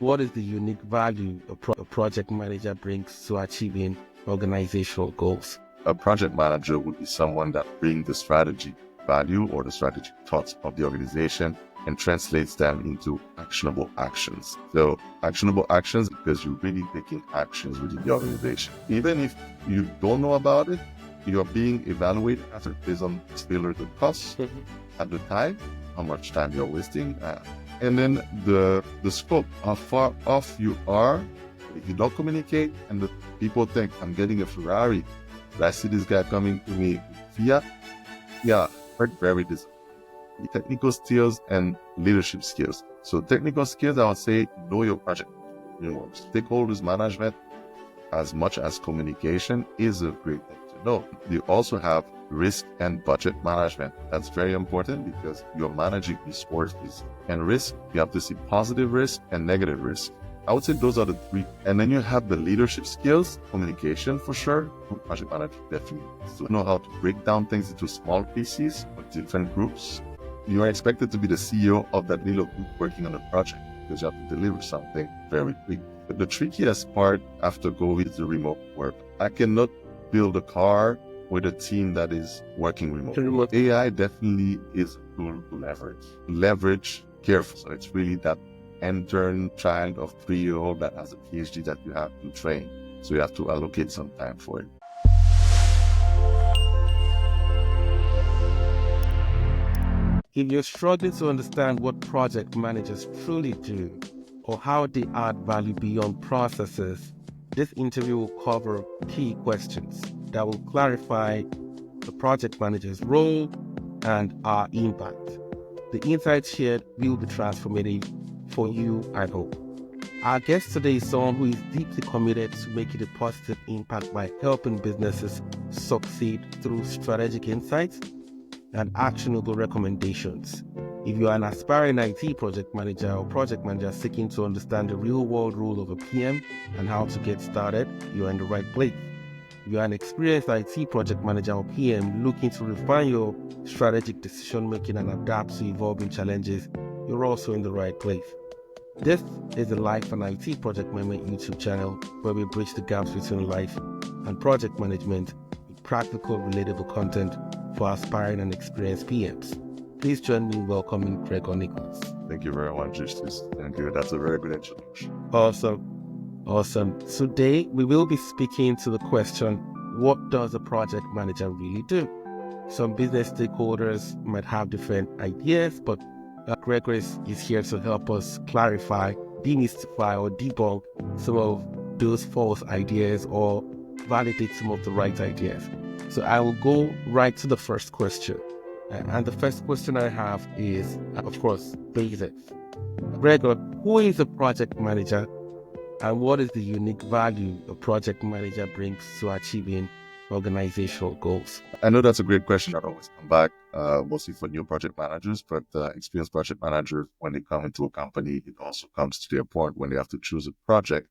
What is the unique value a project manager brings to achieving organizational goals? A project manager would be someone that brings the strategy value or the strategic thoughts of the organization and translates them into actionable actions. So actionable actions because you're really taking actions within the organization. Even if you don't know about it, you're being evaluated as it based on failure to cost at the time, how much time you're wasting, and then the scope, how far off you are. If you don't communicate and the people think I'm getting a Ferrari, but I see this guy coming to me via, very disappointed. Technical skills and leadership skills. So technical skills, I would say, know your project. Stakeholders management, as much as communication, is a great thing to know. You also have risk and budget management. That's very important because you're managing resources. And risk, you have to see positive risk and negative risk. I would say those are the three. And then you have the leadership skills, communication for sure. Project manager definitely. So know how to break down things into small pieces with different groups. You are expected to be the CEO of that little group working on a project because you have to deliver something very quick. But the trickiest part after COVID is the remote work. I cannot build a car with a team that is working remote. AI definitely is a tool to leverage. Leverage careful. So it's really that intern child of 3-year-old that has a PhD that you have to train. So you have to allocate some time for it. If you're struggling to understand what project managers truly do or how they add value beyond processes, this interview will cover key questions that will clarify the project manager's role and our impact. The insights shared will be transformative for you, I hope. Our guest today is someone who is deeply committed to making a positive impact by helping businesses succeed through strategic insights and actionable recommendations. If you are an aspiring IT project manager or project manager seeking to understand the real-world role of a PM and how to get started, you are in the right place. If you are an experienced IT project manager or PM looking to refine your strategic decision-making and adapt to evolving challenges, you're also in the right place. This is the Life and IT Project Management YouTube channel where we bridge the gaps between life and project management with practical, relatable content for aspiring and experienced PMs. Please join me in welcoming Grégor Nicolas. Thank you very much, Justice. Thank you. That's a very good introduction. Awesome. Today, we will be speaking to the question, what does a project manager really do? Some business stakeholders might have different ideas, but Gregor is here to help us clarify, demystify, or debunk some of those false ideas or validate some of the right ideas. So I will go right to the first question. And the first question I have is, of course, basics. Gregor, who is a project manager and what is the unique value a project manager brings to achieving organizational goals? I know that's a great question that always come back, mostly for new project managers, but experienced project managers, when they come into a company, it also comes to their point when they have to choose a project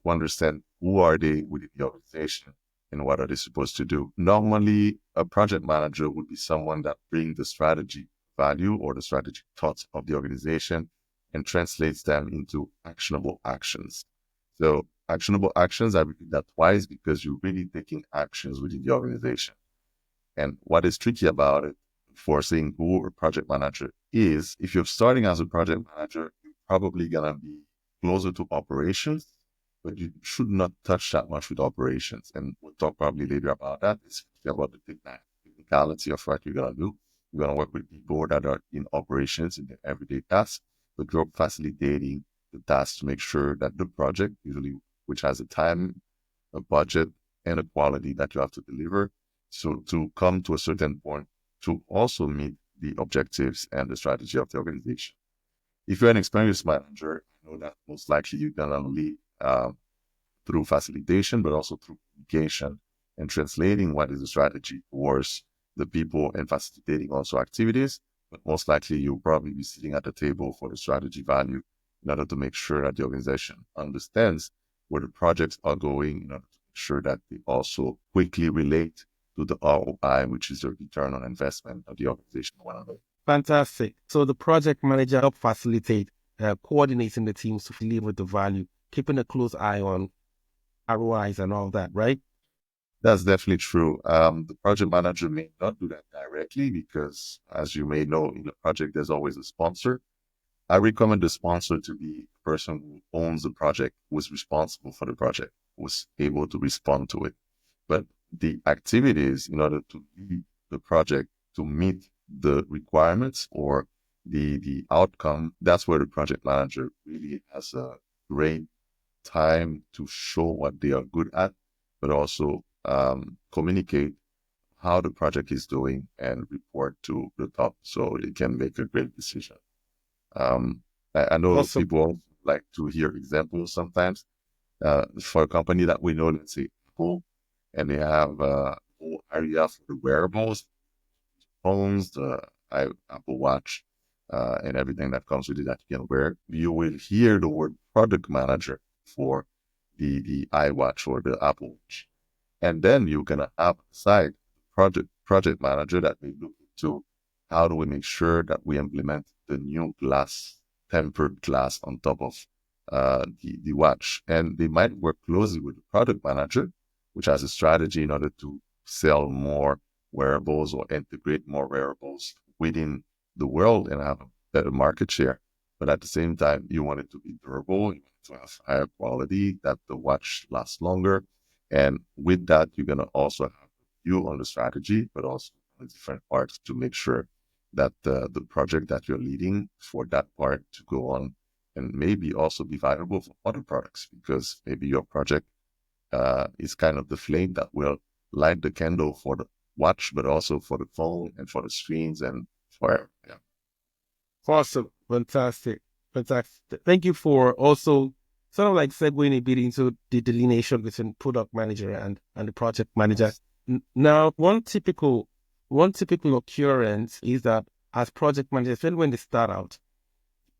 to understand who are they within the organization and what are they supposed to do. Normally, a project manager would be someone that brings the strategy value or the strategic thoughts of the organization and translates them into actionable actions. So actionable actions, I repeat that twice because you're really taking actions within the organization. And what is tricky about it for saying who a project manager is, if you're starting as a project manager, you're probably going to be closer to operations, but you should not touch that much with operations. And we'll talk probably later about that. It's about the technicality of what you're going to do. You're going to work with people that are in operations in their everyday tasks, but you're facilitating the tasks to make sure that the project, usually which has a time, a budget, and a quality that you have to deliver, so to come to a certain point to also meet the objectives and the strategy of the organization. If you're an experienced manager, you know that most likely you're going to lead through facilitation, but also through communication and translating what is the strategy towards the people and facilitating also activities. But most likely you'll probably be sitting at the table for the strategy value in order to make sure that the organization understands where the projects are going, in order to make sure that they also quickly relate to the ROI, which is the return on investment of the organization. Fantastic. So the project manager helps facilitate coordinating the teams to deliver the value, keeping a close eye on ROIs and all that, right? That's definitely true. The project manager may not do that directly because, as you may know, in a project, there's always a sponsor. I recommend the sponsor to be the person who owns the project, who is responsible for the project, who is able to respond to it. But the activities in order to lead the project to meet the requirements or the outcome, that's where the project manager really has a great time to show what they are good at, but also communicate how the project is doing and report to the top so they can make a great decision. I know Awesome. people like to hear examples sometimes. For a company that we know, let's say Apple, and they have a whole area for the wearables, phones, the Apple Watch, and everything that comes with it that you can wear. You will hear the word product manager for the iWatch or the Apple Watch. And then you're gonna have aside project manager that may look into how do we make sure that we implement the new glass, tempered glass on top of the watch. And they might work closely with the product manager, which has a strategy in order to sell more wearables or integrate more wearables within the world and have a better market share. But at the same time, you want it to be durable, you want it to have higher quality, that the watch lasts longer. And with that, you're going to also have a view on the strategy, but also on the different parts to make sure that the project that you're leading for that part to go on and maybe also be viable for other products, because maybe your project is kind of the flame that will light the candle for the watch, but also for the phone and for the screens and for, yeah. Awesome. Fantastic. Fantastic. Thank you for also sort of like segueing a bit into the delineation between product manager and the project manager. Now, one typical occurrence is that as project managers, especially when they start out,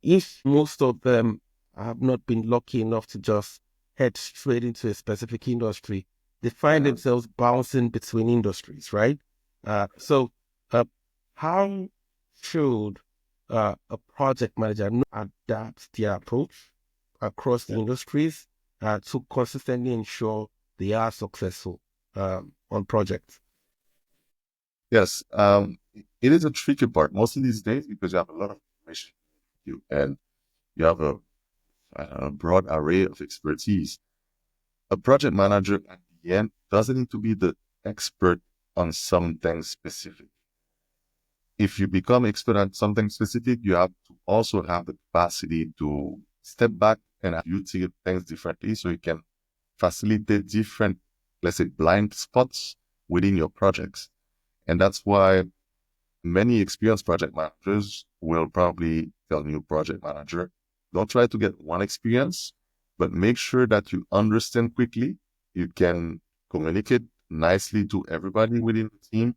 if most of them have not been lucky enough to just head straight into a specific industry, they find themselves bouncing between industries, right? So how should a project manager adapt their approach across the industries to consistently ensure they are successful on projects? Yes, it is a tricky part most of these days because you have a lot of information and you have a broad array of expertise. A project manager at the end doesn't need to be the expert on something specific. If you become expert at something specific, you have to also have the capacity to step back and you see things differently so you can facilitate different, let's say, blind spots within your projects. And that's why many experienced project managers will probably tell new project manager, don't try to get one experience, but make sure that you understand quickly. You can communicate nicely to everybody within the team.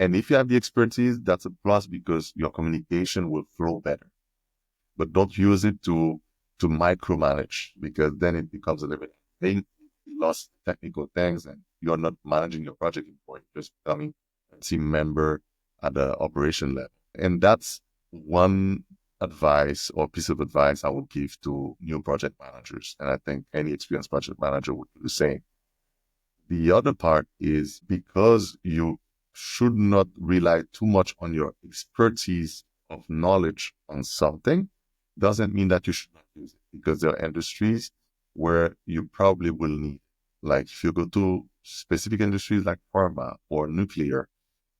And if you have the expertise, that's a plus because your communication will flow better. But don't use it to micromanage, because then it becomes a little bit vague. You lost technical things and you're not managing your project anymore. You're just becoming a team member at the operation level. And that's one advice or piece of advice I would give to new project managers. And I think any experienced project manager would do the same. The other part is because you should not rely too much on your expertise of knowledge on something, doesn't mean that you should not use it, because there are industries where you probably will need, like if you go to specific industries like pharma or nuclear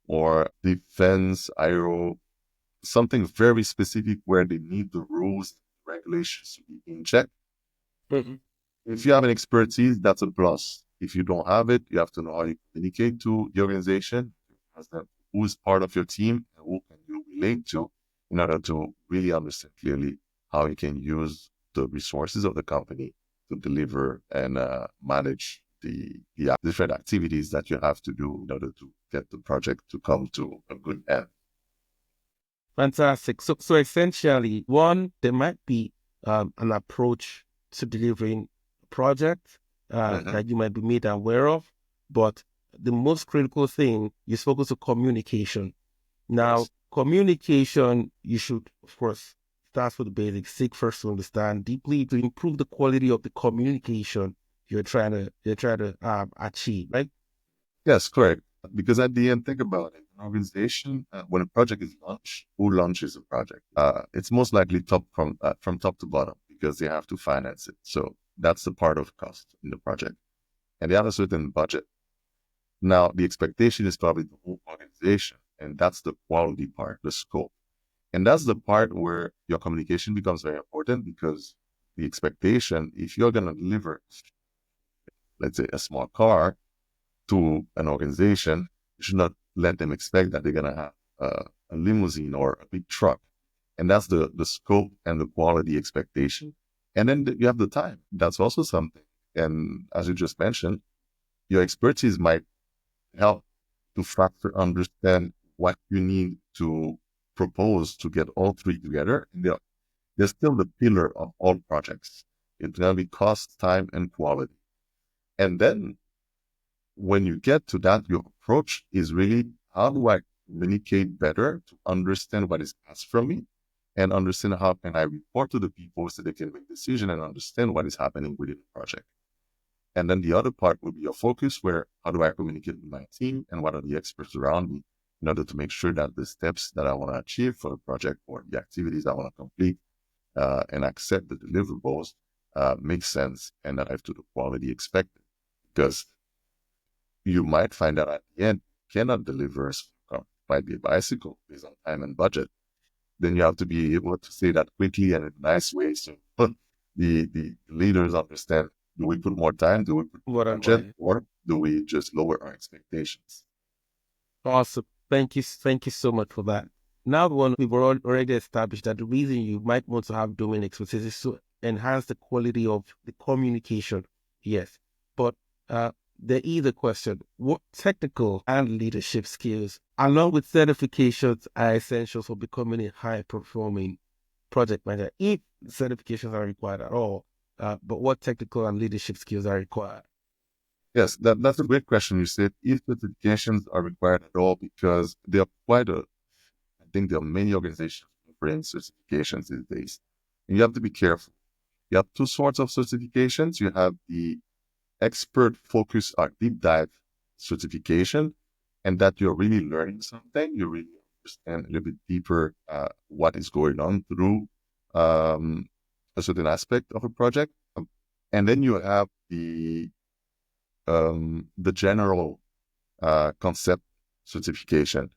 or defense, aero, something very specific where they need the rules, regulations to be in check. Mm-hmm. If you have an expertise, that's a plus. If you don't have it, you have to know how you communicate to the organization, who is part of your team, and who can you relate to in order to really understand clearly how you can use the resources of the company to deliver and manage the different activities that you have to do in order to get the project to come to a good end. Fantastic. So essentially, one, there might be an approach to delivering a project that you might be made aware of, but the most critical thing, you spoke to communication. Now, Yes. communication, you should, of course, starts with the basics. Seek first to understand deeply to improve the quality of the communication you're trying to achieve, right? Yes, correct. Because at the end, think about it. An organization, when a project is launched, who launches a project? It's most likely from top to bottom because they have to finance it. So that's the part of cost in the project, and they have a certain budget. Now, the expectation is probably the whole organization, and that's the quality part, the scope. And that's the part where your communication becomes very important because the expectation, if you're going to deliver, let's say, a small car to an organization, you should not let them expect that they're going to have a limousine or a big truck. And that's the scope and the quality expectation. And then you have the time. That's also something. And as you just mentioned, your expertise might help to faster understand what you need to propose to get all three together. And they're still the pillar of all projects. It's going to be cost, time, and quality. And then when you get to that, your approach is really, how do I communicate better to understand what is asked from me and understand how can I report to the people so they can make decisions and understand what is happening within the project. And then the other part will be your focus, where how do I communicate with my team and what are the experts around me in order to make sure that the steps that I want to achieve for the project or the activities I want to complete and accept the deliverables make sense and arrive to the quality expected. Because you might find that at the end, you cannot deliver a car, might be a bicycle based on time and budget. Then you have to be able to say that quickly and in a nice way. So the leaders understand, do we put more time? Do we put more budget? Or do we just lower our expectations? Awesome. Thank you. Thank you so much for that. Now, we've already established that the reason you might want to have domain expertise is to enhance the quality of the communication. Yes. But there is a question: what technical and leadership skills, along with certifications, are essential for becoming a high-performing project manager? If certifications are required at all, but what technical and leadership skills are required? Yes, that's a great question. You said if certifications are required at all, because there are I think there are many organizations offering certifications these days. And you have to be careful. You have two sorts of certifications. You have the expert focus or deep dive certification, and that you're really learning something. You really understand a little bit deeper what is going on through a certain aspect of a project. And then you have the general concept certification.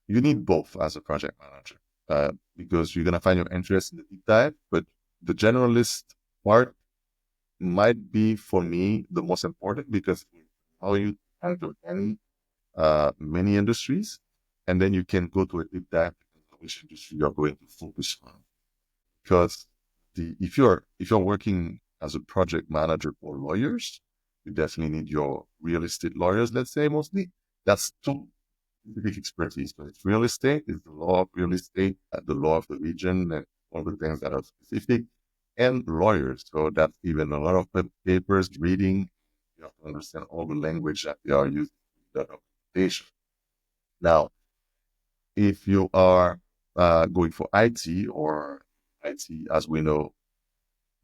You need both as a project manager because you're going to find your interest in the deep dive, but the generalist part might be, for me, the most important because how you handle many industries, and then you can go to a deep dive in which industry you're going to focus on. Because if you're working as a project manager for lawyers, you definitely need your real estate lawyers, let's say mostly. That's two specific expertise. But it's real estate, it's the law of real estate, the law of the region, and all the things that are specific, and lawyers. So that's even a lot of papers, reading. You have to understand all the language that they are using in the documentation. Now, if you are going for IT, or IT, as we know,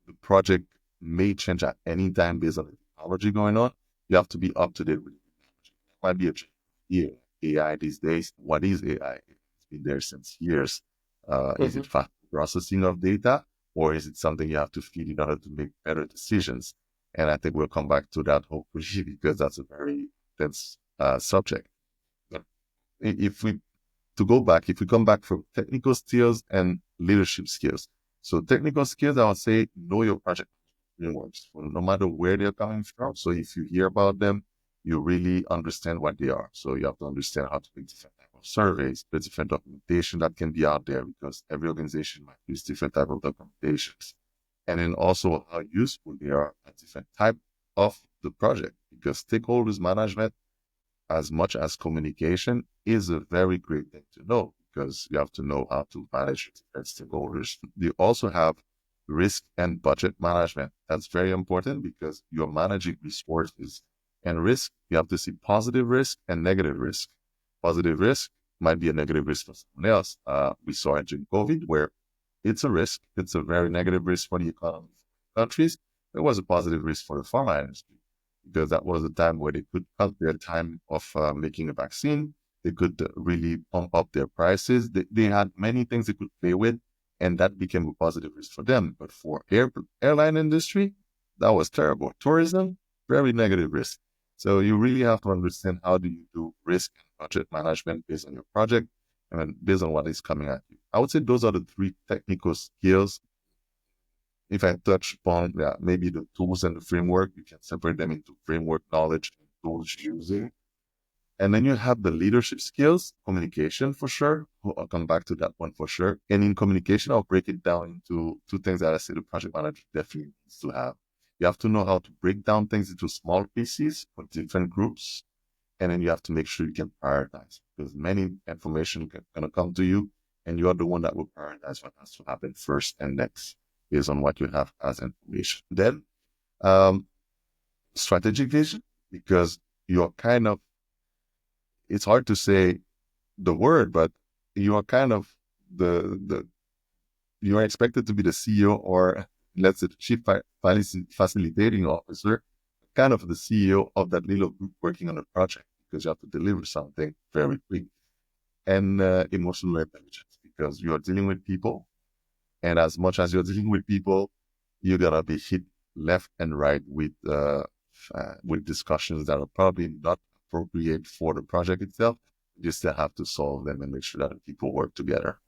the project may change at any time based on the technology going on. You have to be up to date with the technology. It might be a AI these days. What is AI? It's been there since years. Is it fast processing of data, or is it something you have to feed in order to make better decisions? And I think we'll come back to that hopefully because that's a very dense subject. But if we come back from technical skills and leadership skills. So technical skills, I would say, know your project frameworks, no matter where they're coming from. So if you hear about them, you really understand what they are. So you have to understand how to make different type of surveys, the different documentation that can be out there, because every organization might use different type of documentations. And then also how useful they are at different type of the project, because stakeholders management, as much as communication, is a very great thing to know, because you have to know how to manage different stakeholders. You also have risk and budget management. That's very important because you're managing resources. And risk, you have to see positive risk and negative risk. Positive risk might be a negative risk for someone else. We saw it during COVID, where it's a risk. It's a very negative risk for the economy. Countries, it was a positive risk for the pharma industry because that was a time where they could cut their time of making a vaccine. They could really pump up their prices. They had many things they could play with, and that became a positive risk for them. But for airline industry, that was terrible. Tourism, very negative risk. So you really have to understand how do you do risk and budget management based on your project and based on what is coming at you. I would say those are the three technical skills. If I touch upon maybe the tools and the framework, you can separate them into framework knowledge and tools using. And then you have the leadership skills, communication for sure. I'll come back to that one for sure. And in communication, I'll break it down into two things that I say the project manager definitely needs to have. You have to know how to break down things into small pieces for different groups. And then you have to make sure you can prioritize because many information can going to come to you and you are the one that will prioritize what has to happen first and next based on what you have as information. Then strategic vision, because you're kind of, it's hard to say the word, but you are kind of you are expected to be the CEO or let's say the chief facilitating officer, kind of the CEO of that little group working on a project because you have to deliver something very quick. And emotional intelligence because you are dealing with people. And as much as you're dealing with people, you're going to be hit left and right with discussions that are probably not appropriate for the project itself. You still have to solve them and make sure that people work together.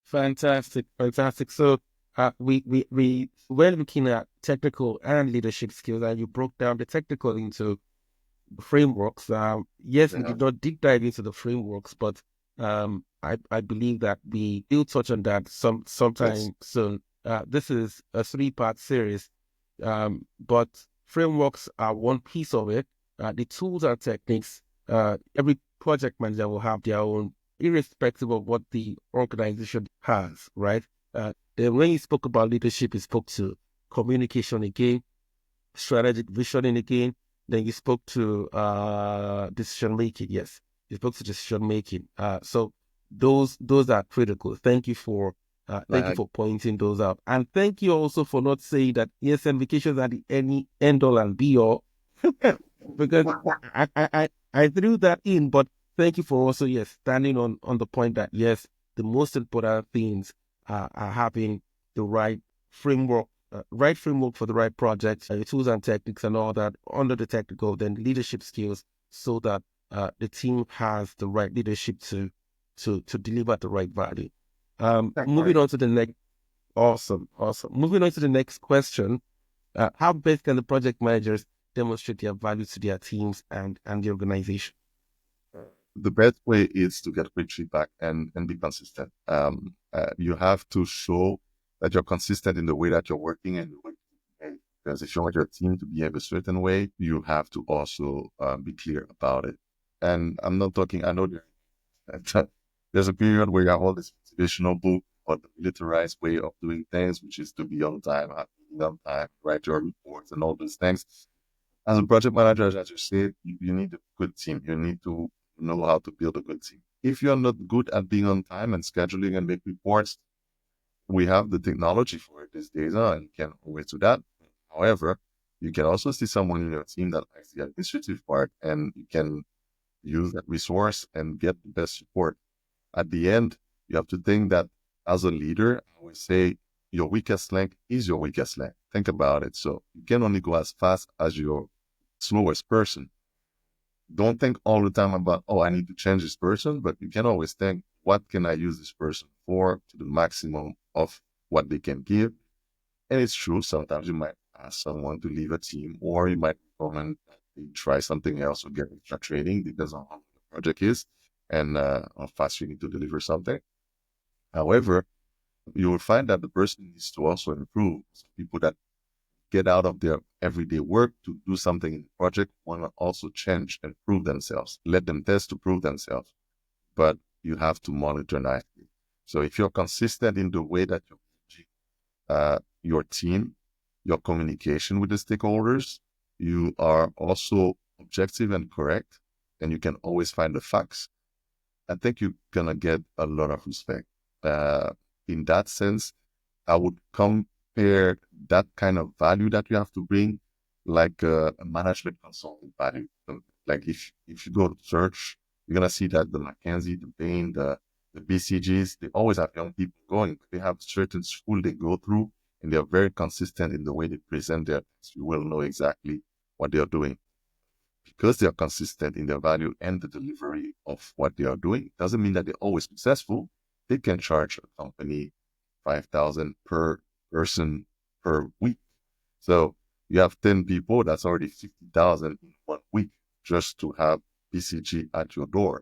Fantastic, fantastic. So we're looking at technical and leadership skills, and you broke down the technical into frameworks. Yes, we did not deep dive into the frameworks, but I believe that we will touch on that sometime soon. This is a 3-part series, but frameworks are one piece of it. The tools and techniques, every project manager will have their own, irrespective of what the organization has, right? Then when you spoke about leadership, you spoke to communication again, strategic visioning again. Then you spoke to decision making. Yes, you spoke to decision making. So those are critical. Thank you for pointing those out, and thank you also for not saying that ESN vacations are the end all and be all, because I threw that in. But thank you for also standing on the point that yes, the most important things are having the right framework. Right framework for the right project, tools and techniques and all that under the technical, then leadership skills, so that the team has the right leadership to deliver the right value. Moving on to the next. Awesome. Moving on to the next question. How best can the project managers demonstrate their value to their teams and the organization? The best way is to get quick feedback and be consistent. You have to show that you're consistent in the way that you're working and the way you behave. Because if you want your team to behave a certain way, you have to also be clear about it. And I'm not talking, I know there's a period where you have all this motivational book or the militarized way of doing things, which is to be on time, write your reports and all those things. As a project manager, as you said, you need a good team. You need to know how to build a good team. If you're not good at being on time and scheduling and make reports, we have the technology for it these days, and you can always do that. However, you can also see someone in your team that likes the administrative part, and you can use that resource and get the best support. At the end, you have to think that as a leader, I always say your weakest link is your weakest link. Think about it. So you can only go as fast as your slowest person. Don't think all the time about, oh, I need to change this person, but you can always think, what can I use this person for to the maximum of what they can give? And it's true, sometimes you might ask someone to leave a team, or you might recommend that they try something else or get extra training, depends on how the project is and how fast you need to deliver something. However, you will find that the person needs to also improve. So people that get out of their everyday work to do something in the project want to also change and prove themselves. Let them test to prove themselves. But you have to monitor nicely. So if you're consistent in the way that you're managing your team, your communication with the stakeholders, you are also objective and correct, and you can always find the facts, I think you're going to get a lot of respect. in that sense, I would compare that kind of value that you have to bring like a management consulting value. So, like if you go to search, you're gonna see that the McKinsey, the Bain, the BCGs, they always have young people going. They have certain school they go through, and they're very consistent in the way they present their things. You will know exactly what they're doing. Because they are consistent in their value and the delivery of what they are doing, doesn't mean that they're always successful. They can charge a company 5,000 per person per week. So you have 10 people, that's already 50,000 in 1 week just to have BCG at your door.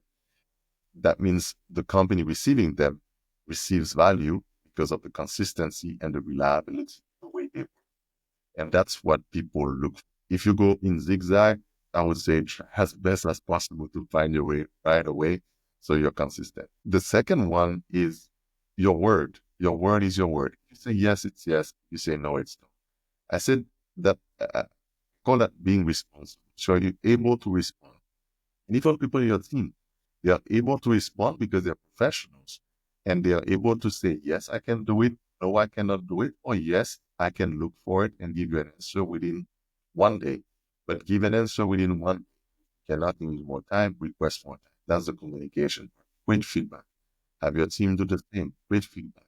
That means the company receiving them receives value because of the consistency and the reliability, the way they work. And that's what people look for. If you go in zigzag, I would say try as best as possible to find your way right away so you're consistent. The second one is your word. Your word is your word. You say yes, it's yes. You say no, it's no. I said that, call that being responsible. So you're able to respond. And even people in your team, they are able to respond because they're professionals and they are able to say, yes, I can do it. No, I cannot do it. Or yes, I can look for it and give you an answer within 1 day. But give an answer within 1 day. Cannot need more time, request more time. That's the communication. Great feedback. Have your team do the same. Great feedback.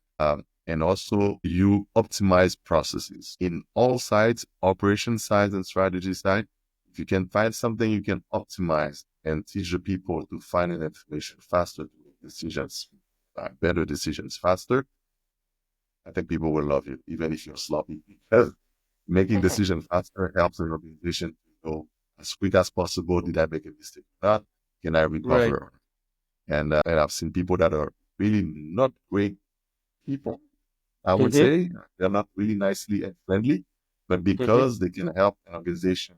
And also you optimize processes in all sides, operation side and strategy side. If you can find something you can optimize and teach the people to find an information faster, to make decisions, better decisions faster, I think people will love you, even if you're sloppy. Because making decisions faster helps an organization to know as quick as possible, did I make a mistake or not? Can I Right. recover? And I've seen people that are really not great people, I would Mm-hmm. say. They're not really nicely and friendly, but Mm-hmm. because they can help an organization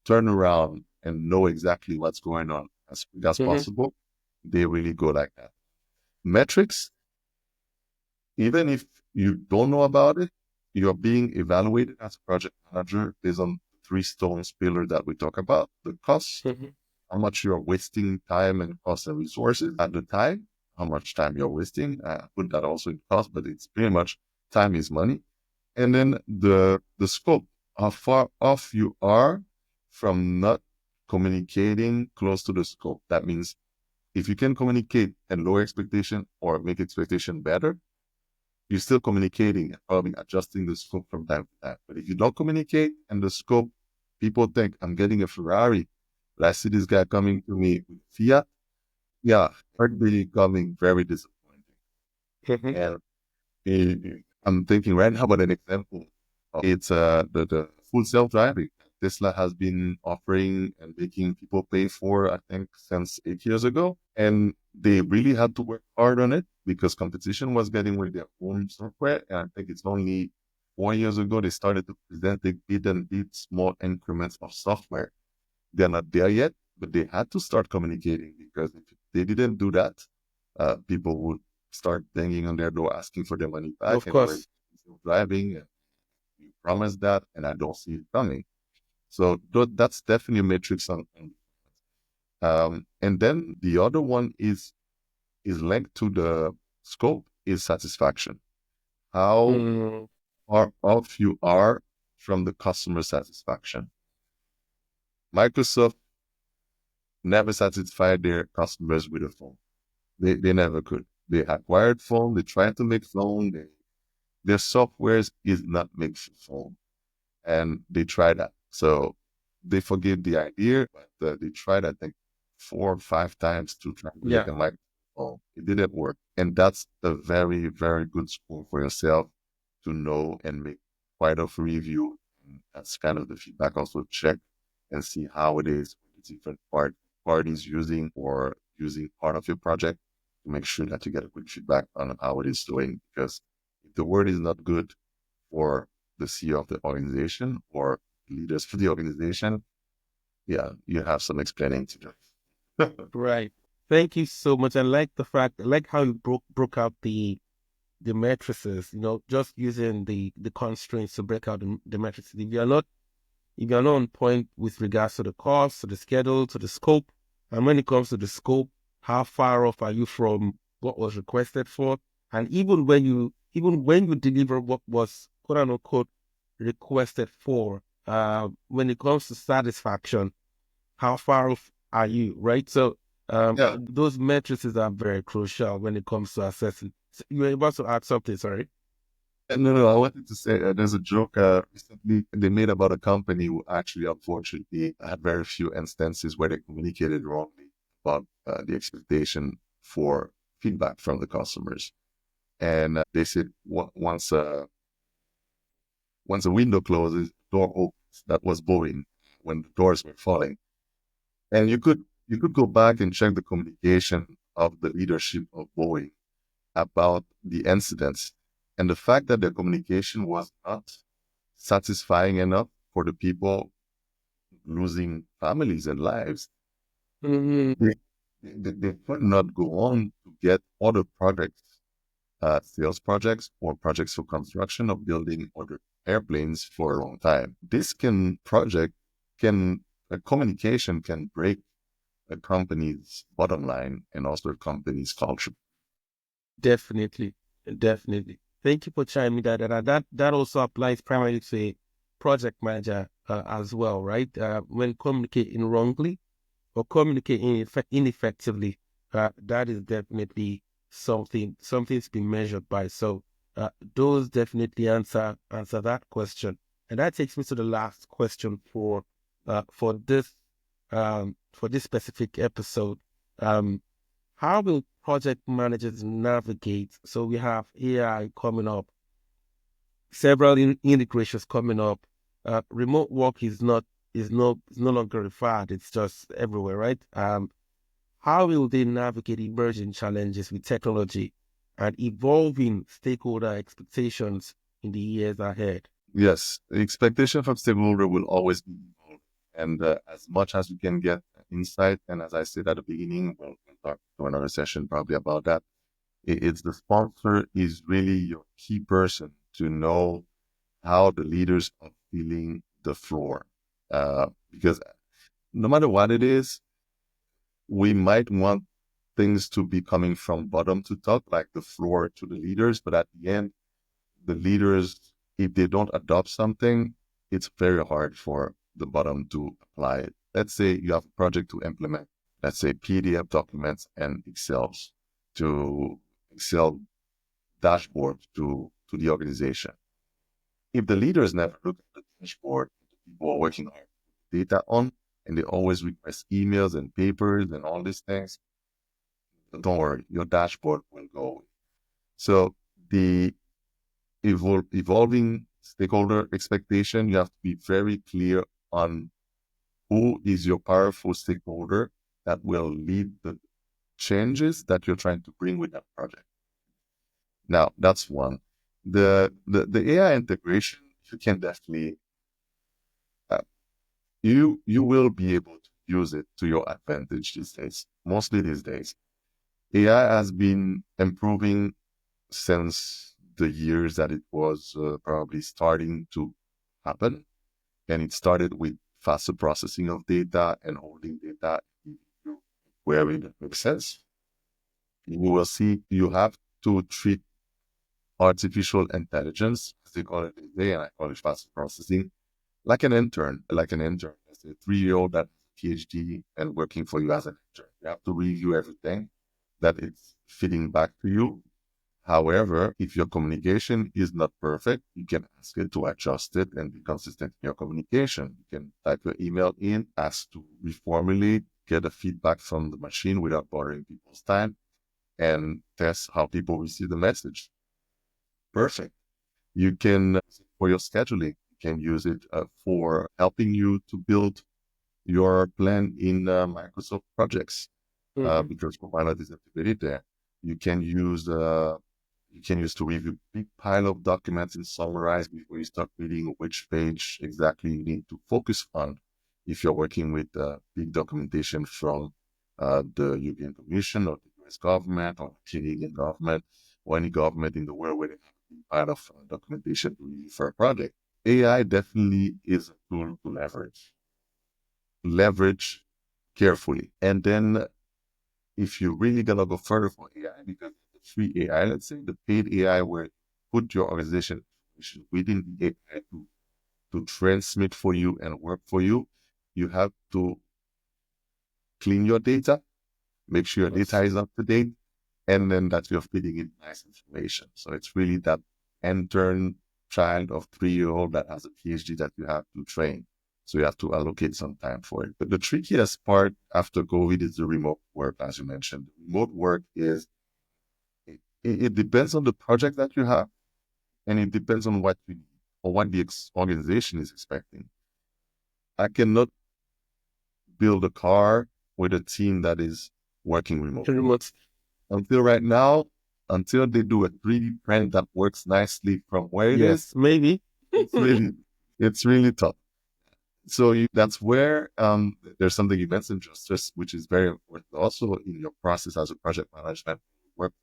turn around and know exactly what's going on as quick as Mm-hmm. possible, they really go like that. Metrics, even if you don't know about it, you're being evaluated as a project manager based on three stones pillar that we talk about: the cost, Mm-hmm. how much you're wasting time and cost and resources at the time, how much time you're wasting. I put that also in cost, but it's pretty much time is money. And then the scope, how far off you are from not communicating close to the scope. That means if you can communicate and lower expectation or make expectation better, you're still communicating and probably adjusting the scope from time to time. But if you don't communicate and the scope, people think I'm getting a Ferrari, but I see this guy coming to me with Fiat. Yeah, heart becoming very disappointing. Mm-hmm. And I'm thinking right now about an example. It's the full self-driving Tesla has been offering and making people pay for, I think, since 8 years ago. And they really had to work hard on it because competition was getting with their own software. And I think it's only 4 years ago they started to present the bit and bit small increments of software. They're not there yet, but they had to start communicating because if they didn't do that, people would start banging on their door asking for their money back Of and we're course. still driving. And you promised that, and I don't see it coming. So that's definitely a matrix and then the other one is linked to the scope is satisfaction. How Mm. far off you are from the customer satisfaction. Microsoft never satisfied their customers with a phone. They never could. They acquired phone. They tried to make phone. Their software is not make phone, and they tried that. So they forget the idea, but they tried, I think, 4 or 5 times to try to make Yeah. a microphone. It didn't work, and that's a very, very good score for yourself to know and make quite a review. And that's kind of the feedback. Also check and see how it is with the different parties using or using part of your project to make sure that you get a good feedback on how it is doing. Because if the word is not good for the CEO of the organization or leaders for the organization, yeah, you have some explaining to do. Right. Thank you so much. I like how you broke out the matrices, just using the constraints to break out the matrices. If you're not on point with regards to the cost, to the schedule, to the scope, and when it comes to the scope, how far off are you from what was requested for? And even when you deliver what was quote unquote requested for, when it comes to satisfaction, how far off are you, right? So Yeah. those metrics are very crucial when it comes to assessing. So you were about to add something, sorry. No, I wanted to say there's a joke recently they made about a company who actually, unfortunately, had very few instances where they communicated wrongly about the expectation for feedback from the customers. And they said once a window closes, door opens. That was Boeing when the doors were falling. And you could go back and check the communication of the leadership of Boeing about the incidents and the fact that their communication was not satisfying enough for the people losing families and lives. Mhm. They could not go on to get other projects, sales projects or projects for construction or building other airplanes for a long time. This communication can break a company's bottom line and also a company's culture. Definitely, definitely. Thank you for chiming that. And that also applies primarily to a project manager as well, right? When communicating wrongly or communicating ineffectively, that is definitely something to be measured by. So those definitely answer that question. And that takes me to the last question for this specific episode. Um, how will project managers navigate? So we have AI coming up, several integrations coming up. Remote work is no longer required. It's just everywhere, right? How will they navigate emerging challenges with technology and evolving stakeholder expectations in the years ahead? Yes, the expectation from stakeholder will always be involved. And as much as we can get insight, and as I said at the beginning, we'll talk to another session probably about that. It's the sponsor is really your key person to know how the leaders are feeling the floor. Because no matter what it is, we might want things to be coming from bottom to top, like the floor to the leaders. But at the end, the leaders, if they don't adopt something, it's very hard for the bottom to apply it. Let's say you have a project to implement, let's say PDF documents and Excel dashboard to the organization. If the leaders never look at the dashboard, the people are working hard data on, and they always request emails and papers and all these things, don't worry, your dashboard will go away. So the evolving stakeholder expectation, you have to be very clear on who is your powerful stakeholder that will lead the changes that you're trying to bring with that project. Now, that's one. The AI integration, you can definitely uh, you will be able to use it to your advantage these days. Mostly these days, AI has been improving since the years that it was probably starting to happen. And it started with faster processing of data and holding data where it makes sense. You will see you have to treat artificial intelligence, as they call it today, and I call it faster processing, like an intern, As a 3-year-old that has a PhD and working for you as an intern. You have to review everything that it's feeding back to you. However, if your communication is not perfect, you can ask it to adjust it and be consistent in your communication. You can type your email in, ask to reformulate, get a feedback from the machine without bothering people's time, and test how people receive the message. Perfect. You can use it for your scheduling. You can use it for helping you to build your plan in Microsoft projects Mhm. because Copilot is integrated there. You can use to review big pile of documents and summarize before you start reading which page exactly you need to focus on. If you're working with big documentation from the European Commission or the US government or the Canadian government or any government in the world where they have a big pile of documentation to review for a project, AI definitely is a tool to leverage carefully. And then if you're really gonna go further for AI, because free AI, let's say, the paid AI, where you put your organization within the AI to transmit for you and work for you, you have to clean your data, make sure your data is up to date, and then that you're feeding it nice information. So it's really that intern child of 3-year-old that has a PhD that you have to train. So you have to allocate some time for it. But the trickiest part after COVID is the remote work, as you mentioned. Remote work is, it depends on the project that you have, and it depends on what you need or what the organization is expecting. I cannot build a car with a team that is working remotely. Until right now, until they do a 3D print that works nicely from where it is, maybe. it's really tough. So that's where there's something you mentioned, justice, which is very important also in your process as a project management.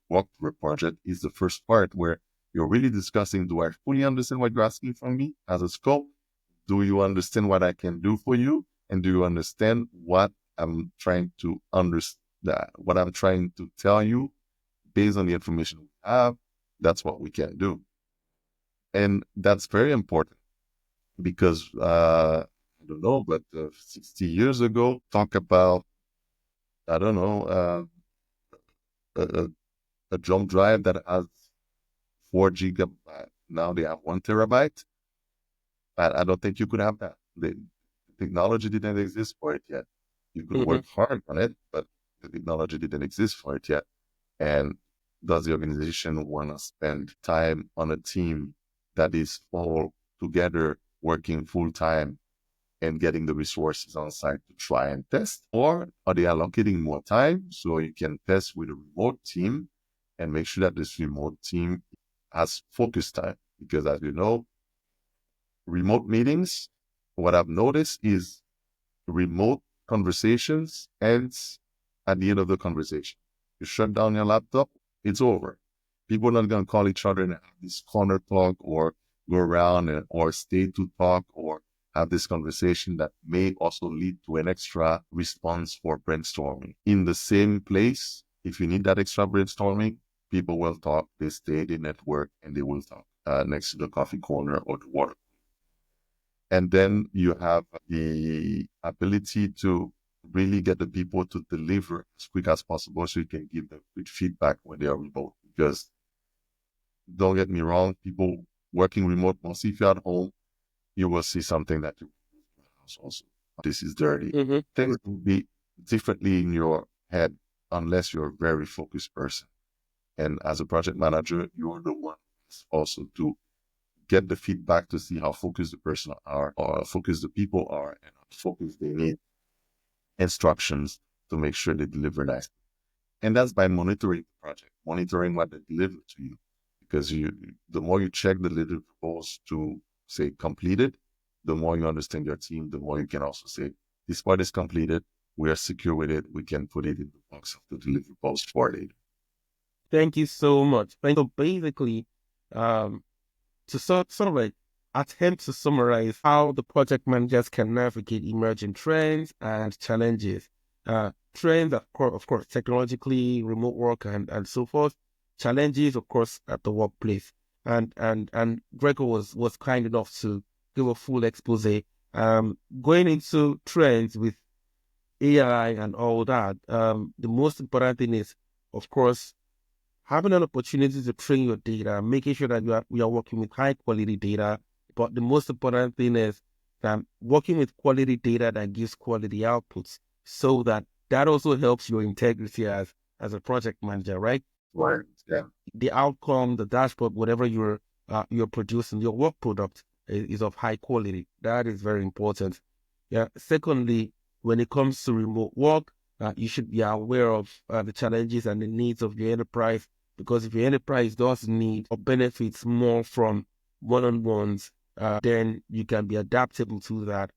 Walk through a project is the first part where you're really discussing, do I fully understand what you're asking from me as a scope? Do you understand what I can do for you? And do you understand what I'm trying to understand, what I'm trying to tell you based on the information we have? That's what we can do. And that's very important because, I don't know, but 60 years ago, talk about, I don't know, a jump drive that has 4 gigabyte. Now they have 1 terabyte. I don't think you could have that. The technology didn't exist for it yet. You could work hard on it, but the technology didn't exist for it yet. And does the organization want to spend time on a team that is all together working full time and getting the resources on site to try and test? Or are they allocating more time so you can test with a remote team and make sure that this remote team has focus time? Because as you know, remote meetings, what I've noticed is remote conversations ends at the end of the conversation. You shut down your laptop, it's over. People are not going to call each other and have this corner talk or go around or stay to talk or have this conversation that may also lead to an extra response for brainstorming. In the same place, if you need that extra brainstorming, people will talk, they stay, they network, and they will talk next to the coffee corner or the water. And then you have the ability to really get the people to deliver as quick as possible so you can give them quick feedback when they are remote. Because don't get me wrong, people working remote, mostly if you're at home, you will see something that you also, this is dirty. Things will be differently in your head unless you're a very focused person. And as a project manager, you're the one also to get the feedback to see how focused the person are or how focused the people are and how focused they need instructions to make sure they deliver nicely. And that's by monitoring the project, monitoring what they deliver to you. Because the more you check the deliverables to say completed, the more you understand your team, the more you can also say, this part is completed, we are secure with it, we can put it in the box of the deliverables for later. Thank you so much. So basically, to sort of like attempt to summarize how the project managers can navigate emerging trends and challenges. Trends, of course, technologically, remote work and so forth. Challenges, of course, at the workplace. And Gregor was kind enough to give a full expose. Going into trends with AI and all that, the most important thing is, of course, having an opportunity to train your data, making sure that we are working with high quality data. But the most important thing is working with quality data that gives quality outputs, so that also helps your integrity as a project manager, right? Right. Yeah. The outcome, the dashboard, whatever you're producing, your work product is of high quality. That is very important. Yeah. Secondly, when it comes to remote work, you should be aware of the challenges and the needs of your enterprise. Because if your enterprise does need or benefits more from one-on-ones, then you can be adaptable to that.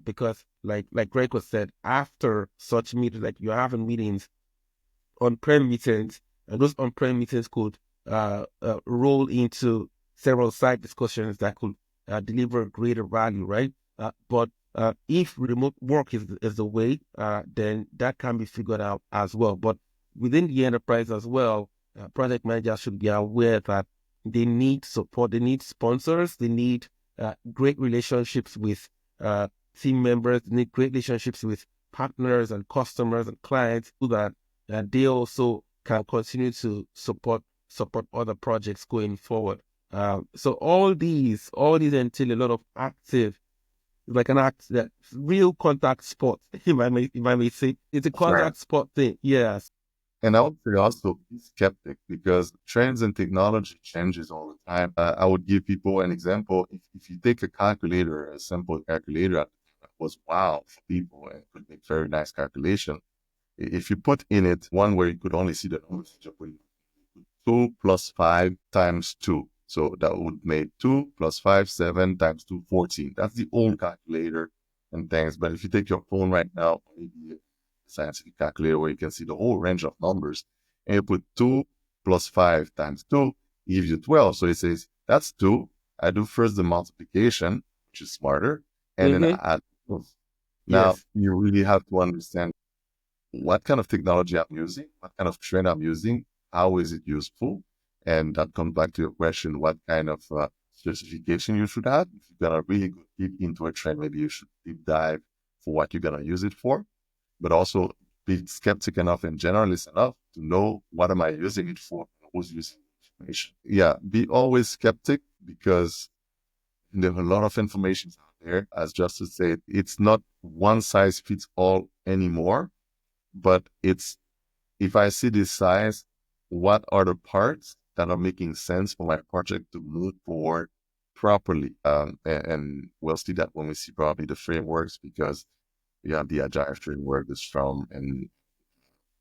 Because like Gregor said, after such meetings, like you're having meetings, on-prem meetings, and those on-prem meetings could roll into several side discussions that could deliver greater value, right? But if remote work is the way, then that can be figured out as well. But within the enterprise as well, project managers should be aware that they need support, they need sponsors, they need great relationships with team members, they need great relationships with partners and customers and clients, so that they also can continue to support other projects going forward. So all these entail a lot of active, like an that real contact sport, if I may say. It's a contact sport thing, yes. And I would say also be skeptic, because trends and technology changes all the time. I would give people an example. If you take a calculator, a simple calculator that was wow for people and could make very nice calculation. If you put in it one where you could only see the numbers, 2 plus 5 times 2. So that would make 2 plus 5, 7 times 2, 14. That's the old calculator and things. But if you take your phone right now, maybe a scientific calculator where you can see the whole range of numbers, and you put 2 plus 5 times 2, it gives you 12. So it says, that's 2. I do first the multiplication, which is smarter, and then I add 2. Now, Yes. you really have to understand what kind of technology I'm using, what kind of trend I'm using, how is it useful? And that comes back to your question, what kind of certification you should have. If you're going to really go deep into a trend, maybe you should deep dive for what you're going to use it for, but also be skeptic enough and generalist enough to know, what am I using it for? Who's using the information? Yeah, be always skeptic, because there's a lot of information out there. As Justice said, it's not one size fits all anymore, but it's, if I see this size, what are the parts that are making sense for my project to move forward properly? And we'll see that when we see probably the frameworks, because you have the Agile framework, the Scrum, and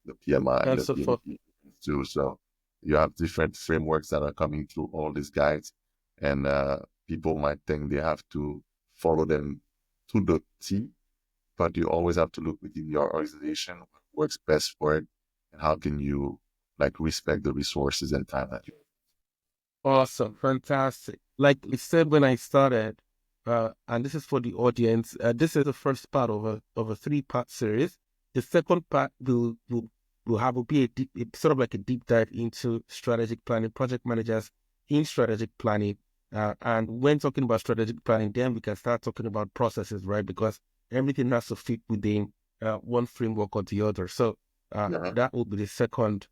the PMI, And the so forth. PMP too. So you have different frameworks that are coming through all these guides, and people might think they have to follow them to the T, but you always have to look within your organization what works best for it, and how can you respect the resources and time that you. Awesome. Fantastic. Like I said when I started, and this is for the audience, this is the first part of a 3-part series. The second part will be sort of like a deep dive into strategic planning, project managers in strategic planning. And when talking about strategic planning, then we can start talking about processes, right? Because everything has to fit within one framework or the other. So that will be the second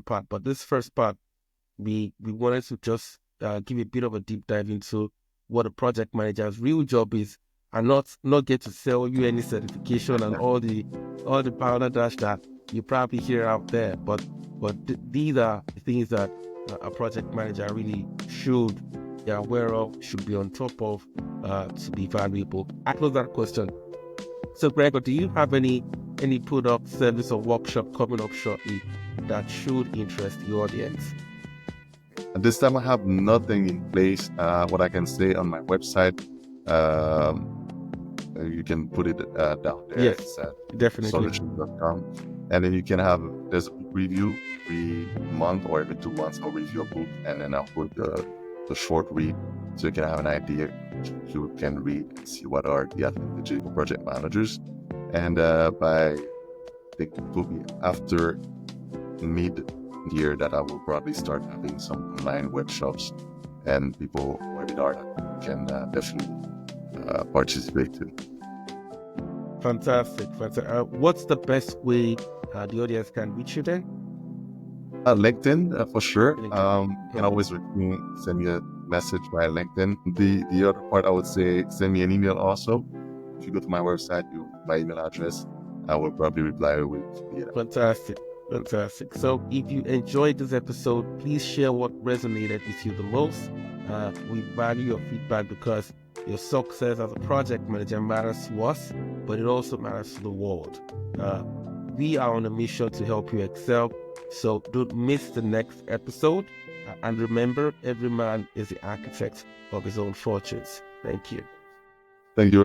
part. But this first part, we wanted to just give a bit of a deep dive into what a project manager's real job is, and not get to sell you any certification and all the powder dash that you probably hear out there. But these are the things that a project manager really should be aware of, should be on top of, to be valuable. I close that question. So, Gregor, do you have any product, service, or workshop coming up shortly that should interest the audience? At this time, I have nothing in place. What I can say on my website, you can put it down there. Yes, it's definitely. solutions.com. And then you can there's a book review every month or every 2 months. I'll review a book, and then I'll put the short read, so you can have an idea which you can read and see what are the advantages for project managers. And I think it will be after mid-year that I will probably start having some online workshops and webinar that can definitely participate in. Fantastic. What's the best way the audience can reach you then? LinkedIn, for sure. LinkedIn. You can always send me a message via LinkedIn. The other part, I would say, send me an email also. If you go to my website, my email address, I will probably reply with Fantastic. So if you enjoyed this episode, please share what resonated with you the most. We value your feedback, because your success as a project manager matters to us, but it also matters to the world. We are on a mission to help you excel, so don't miss the next episode. And remember, every man is the architect of his own fortunes. Thank you. Thank you.